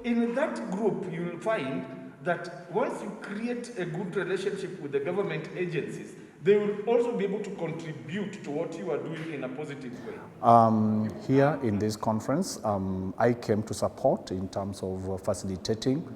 in that group, you'll find that once you create a good relationship with the government agencies, they will also be able to contribute to what you are doing in a positive way. Here in this conference, I came to support in terms of facilitating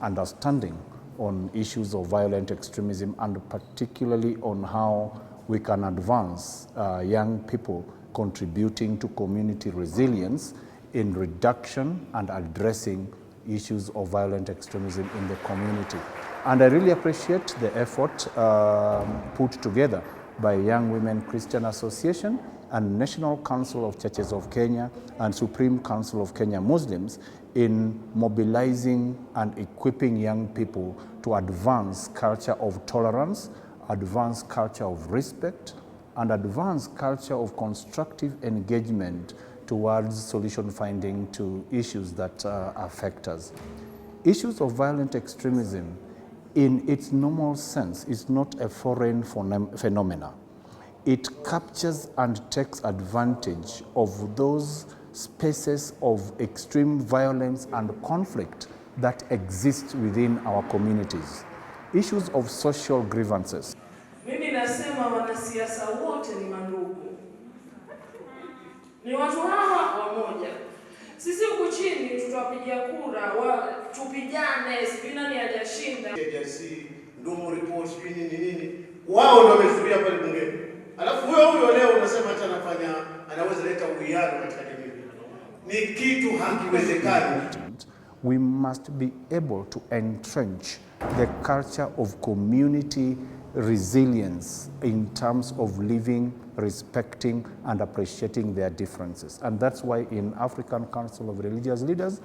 understanding on issues of violent extremism, and particularly on how we can advance young people contributing to community resilience in reduction and addressing issues of violent extremism in the community. And I really appreciate the effort put together by Young Women Christian Association and National Council of Churches of Kenya and Supreme Council of Kenya Muslims in mobilizing and equipping young people to advance culture of tolerance, advance culture of respect, and advance culture of constructive engagement towards solution finding to issues that affect us. Issues of violent extremism in its normal sense is not a foreign phenomena. It captures and takes advantage of those spaces of extreme violence and conflict that exist within our communities. Issues of social grievances. Mimi nasema wanasiasa wote ni mandugu. Ni watu hawa wamoja. Sisi huku chini tutawapigia kura, tupigane, sijui nani hajashinda. Ndumu report nini. Wao ndio wamezuia pale bungeni. Alafu huyo leo unasema hata anaweza leta uwiano katika jamii. Ni kitu hakiwezekani. We must be able to entrench the culture of community resilience in terms of living, respecting, and appreciating their differences. And that's why in African Council of Religious Leaders,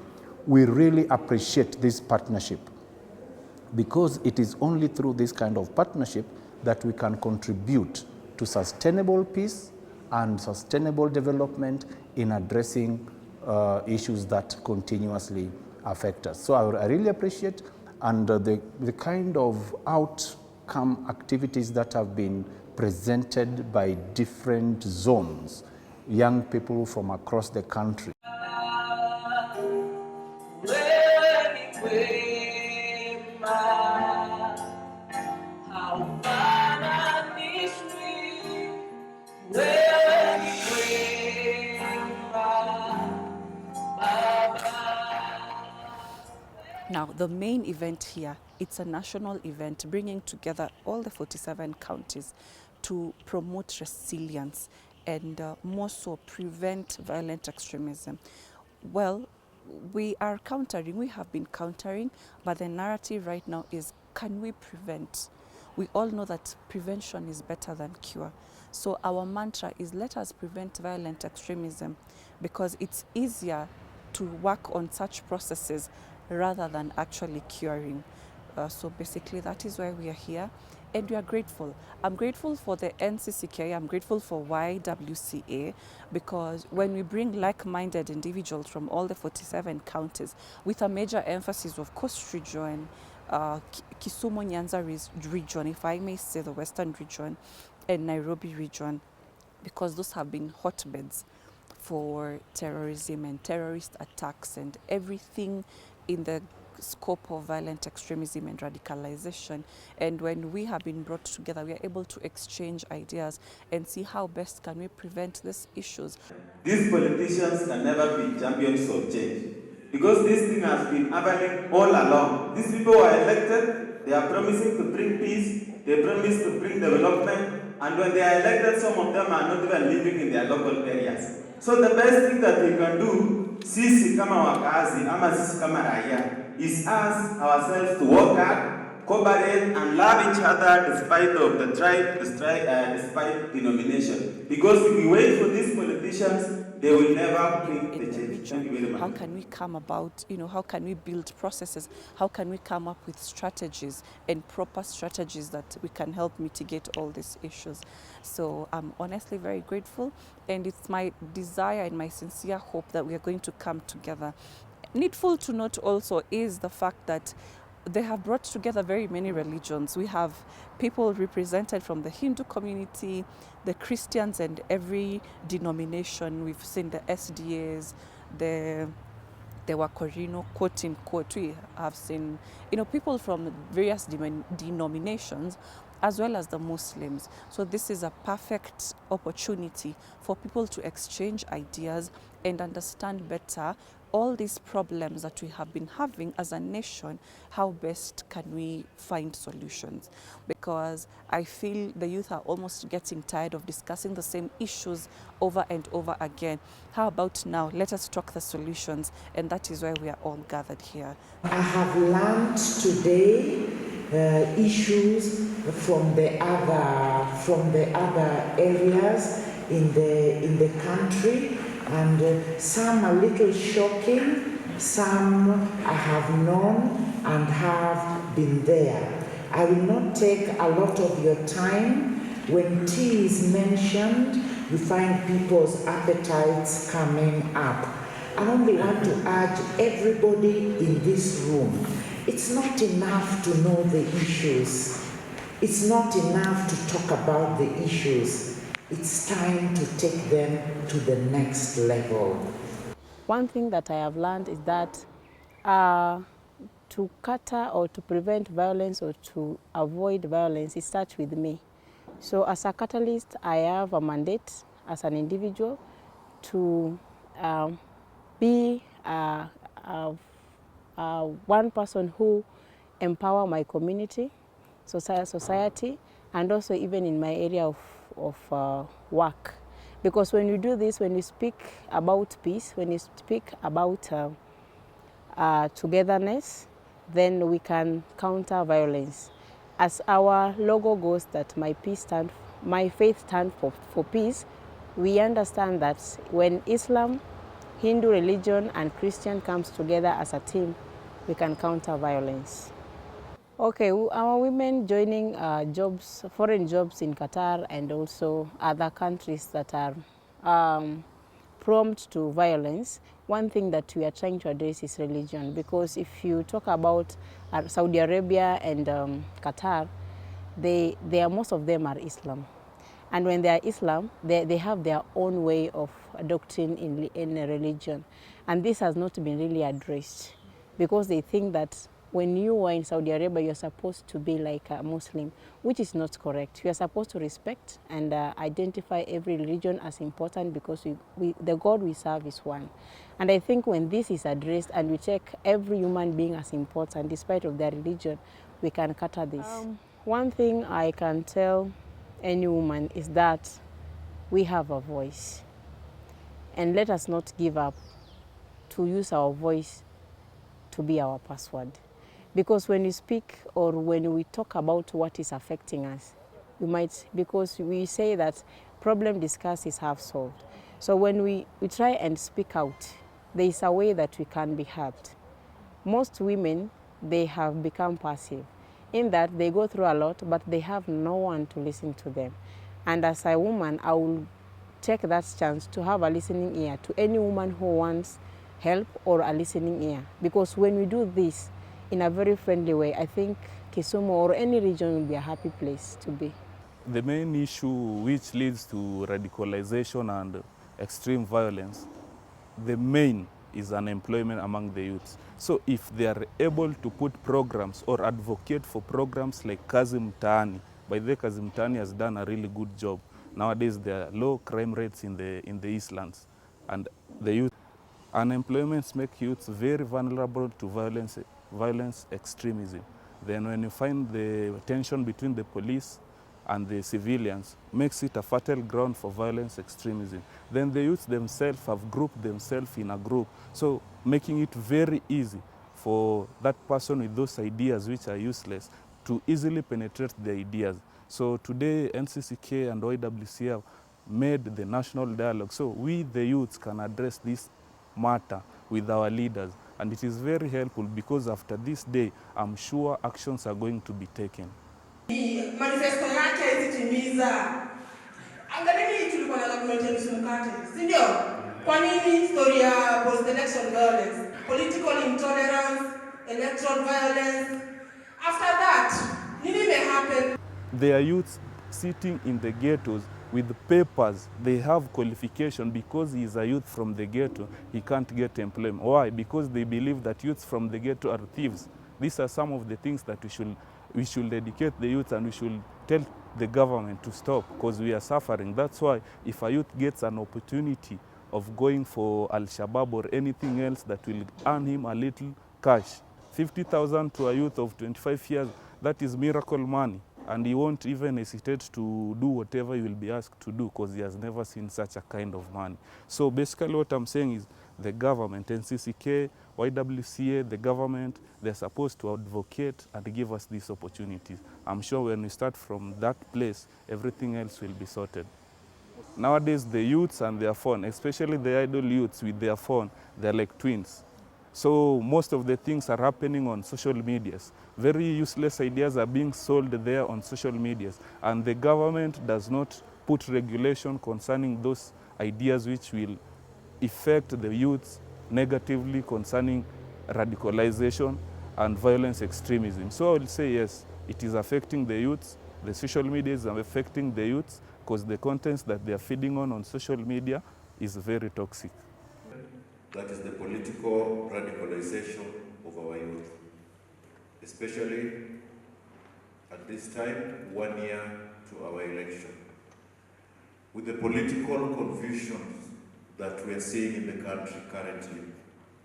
we really appreciate this partnership, because it is only through this kind of partnership that we can contribute to sustainable peace and sustainable development in addressing issues that continuously affect us. So I really appreciate and the kind of outcome activities that have been presented by different zones, young people from across the country. Now, the main event here, it's a national event bringing together all the 47 counties to promote resilience and more so prevent violent extremism. Well, we have been countering, but the narrative right now is, can we prevent? We all know that prevention is better than cure. So our mantra is, let us prevent violent extremism, because it's easier to work on such processes rather than actually curing. So basically that is why we are here, and we are grateful. I'm grateful for the NCCK, I'm grateful for Ywca, because when we bring like-minded individuals from all the 47 counties, with a major emphasis of Coast Region, Kisumu Nyanza region, if I may say, the Western region, and Nairobi region, because those have been hotbeds for terrorism and terrorist attacks and everything in the scope of violent extremism and radicalization. And when we have been brought together, we are able to exchange ideas and see how best can we prevent these issues. These politicians can never be champions of change, because this thing has been happening all along. These people who are elected, they are promising to bring peace, they promise to bring development, and when they are elected, some of them are not even living in their local areas. So the best thing that we can do, sisi kama wakazi ama sisi kama raia, is ask ourselves to work hard, cooperate, and love each other despite of the tribe, despite denomination. Because if we wait for these politicians, they will never bring the change. Thank you very much. How can we come about, how can we build processes? How can we come up with strategies and proper strategies that we can help mitigate all these issues? So I'm honestly very grateful, and it's my desire and my sincere hope that we are going to come together. Needful to note also is the fact that they have brought together very many religions. We have people represented from the Hindu community, the Christians, and every denomination. We've seen the SDAs, the the Wakorino, quote unquote. We have seen, people from various denominations as well as the Muslims. So this is a perfect opportunity for people to exchange ideas and understand better all these problems that we have been having as a nation. How best can we find solutions? Because I feel the youth are almost getting tired of discussing the same issues over and over again. How about now, let us talk the solutions, and that is why we are all gathered here. I have learned today issues from the other areas in the country, and some a little shocking, some I have known and have been there. I will not take a lot of your time. When tea is mentioned, you find people's appetites coming up. I only want to urge everybody in this room, it's not enough to know the issues. It's not enough to talk about the issues. It's time to take them to the next level. One thing that I have learned is that to curtail or to prevent violence or to avoid violence, it starts with me. So as a catalyst, I have a mandate as an individual to be one person who empower my community, society, and also even in my area of work. Because when you do this, when you speak about peace, when you speak about togetherness, then we can counter violence. As our logo goes, that my faith stands for peace, we understand that when Islam, Hindu religion, and Christian comes together as a team, we can counter violence. Okay, our women joining foreign jobs in Qatar and also other countries that are prompt to violence. One thing that we are trying to address is religion, because if you talk about Saudi Arabia and Qatar, most of them are Islam. And when they are Islam, they have their own way of doctrine in a religion. And this has not been really addressed, because they think that when you are in Saudi Arabia, you're supposed to be like a Muslim, which is not correct. You are supposed to respect and identify every religion as important, because the God we serve is one. And I think when this is addressed and we take every human being as important, despite of their religion, we can counter this. One thing I can tell any woman is that we have a voice. And let us not give up to use our voice to be our password. Because when you speak or when we talk about what is affecting us, because we say that problem discussed is half solved. So when we try and speak out, there is a way that we can be helped. Most women, they have become passive, in that they go through a lot, but they have no one to listen to them. And as a woman, I will take that chance to have a listening ear to any woman who wants help or a listening ear. Because when we do this in a very friendly way, I think Kisumu or any region will be a happy place to be. The main issue which leads to radicalization and extreme violence, the main is unemployment among the youths. So if they are able to put programs or advocate for programs like Kazi Mtaani, by the way, Kazi Mtaani has done a really good job. Nowadays there are low crime rates in the Eastlands, and the youth unemployment makes youths very vulnerable to violence extremism. Then when you find the tension between the police and the civilians, makes it a fertile ground for violence extremism. Then the youth themselves have grouped themselves in a group, so making it very easy for that person with those ideas which are useless to easily penetrate the ideas. So today NCCK and Ywca have made the national dialogue, so we the youths can address this matter with our leaders, and it is very helpful because after this day I'm sure actions are going to be taken. Manifesto yake haizitimiza. Angalini tulikuwa na government ya Msumukate, si ndio? Kwa nini story ya post-election violence, political intolerance, electoral violence? After that, nini may happen? There are youths sitting in the ghettos with papers, they have qualification. Because he is a youth from the ghetto, he can't get employment. Why? Because they believe that youths from the ghetto are thieves. These are some of the things that we should educate the youth, and we should tell the government to stop, because we are suffering. That's why if a youth gets an opportunity of going for Al-Shabaab or anything else that will earn him a little cash, 50,000 to a youth of 25 years, that is miracle money. And he won't even hesitate to do whatever he will be asked to do, because he has never seen such a kind of money. So basically what I'm saying is the government, NCCK, YWCA, the government, they're supposed to advocate and give us these opportunities. I'm sure when we start from that place, everything else will be sorted. Nowadays, the youths and their phone, especially the idle youths with their phone, they're like twins. So most of the things are happening on social medias. Very useless ideas are being sold there on social medias, and the government does not put regulation concerning those ideas which will affect the youths negatively concerning radicalization and violence extremism. So I will say yes, it is affecting the youths. The social media is affecting the youths because the contents that they are feeding on social media is very toxic. That is the political radicalization of our youth, especially at this time, 1 year to our election. With the political confusions that we are seeing in the country currently,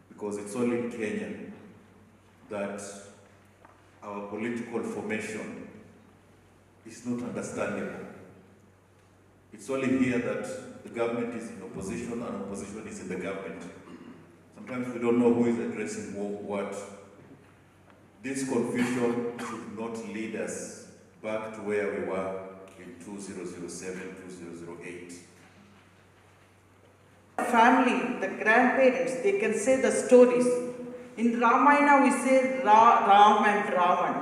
because it's only in Kenya that our political formation is not understandable. It's only here that the government is in opposition and opposition is in the government. Sometimes we don't know who is addressing what. This confusion should not lead us back to where we were in 2007, 2008. Family, the grandparents, they can say the stories. In Ramayana we say Ram and Ravan.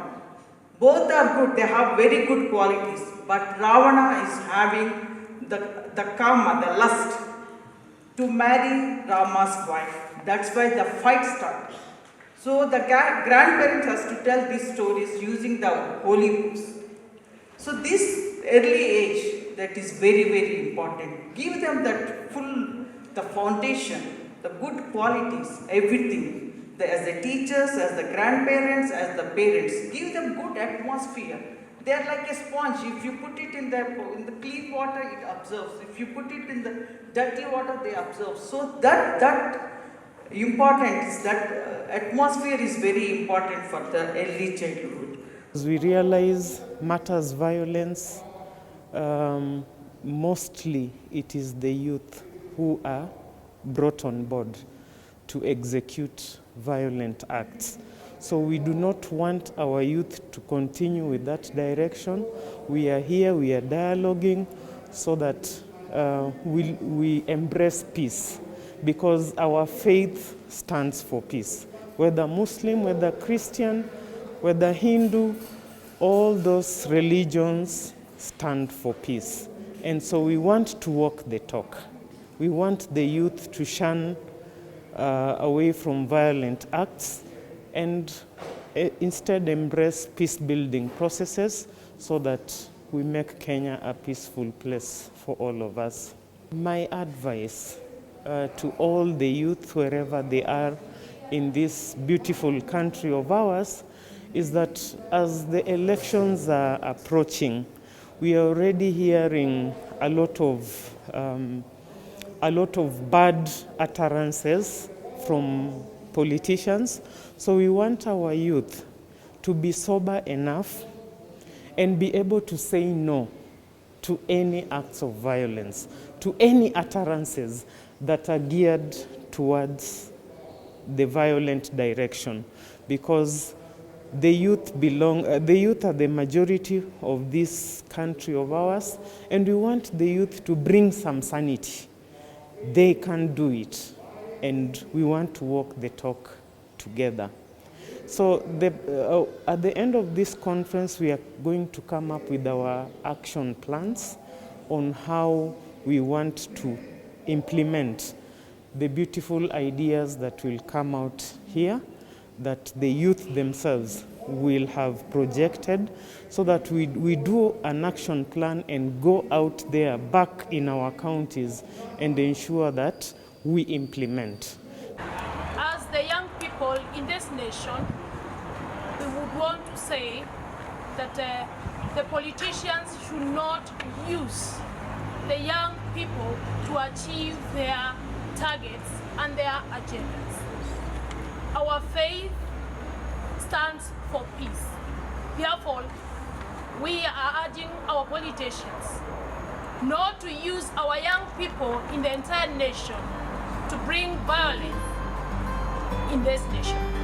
Both are good, they have very good qualities. But Ravana is having the kama, the lust, to marry Rama's wife. That's why the fight started. So the grandparents has to tell these stories using the holy books. So this early age, that is very, very important. Give them that the foundation, the good qualities, everything. As the teachers, as the grandparents, as the parents, give them good atmosphere. They are like a sponge. If you put it in the clean water, it absorbs. If you put it in the dirty water, they absorb. So that important, that atmosphere is very important for the early childhood. As we realize matters violence, mostly it is the youth who are brought on board to execute violent acts. So we do not want our youth to continue with that direction. We are here, we are dialoguing so that we embrace peace, because our faith stands for peace. Whether Muslim, whether Christian, whether Hindu, all those religions stand for peace. And so we want to walk the talk. We want the youth to shun away from violent acts and instead embrace peace-building processes so that we make Kenya a peaceful place for all of us. My advice to all the youth, wherever they are in this beautiful country of ours, is that as the elections are approaching, we are already hearing a lot of bad utterances from politicians. So we want our youth to be sober enough and be able to say no to any acts of violence, to any utterances that are geared towards the violent direction, because the youth are the majority of this country of ours, and we want the youth to bring some sanity. They can do it, and we want to walk the talk together. So at the end of this conference, we are going to come up with our action plans on how we want to implement the beautiful ideas that will come out here, that the youth themselves will have projected so that we do an action plan and go out there back in our counties and ensure that we implement. As the young people in this nation, we would want to say that the politicians should not use the young people to achieve their targets and their agendas. Our faith stands for peace. Therefore, we are urging our politicians not to use our young people in the entire nation to bring violence in this nation.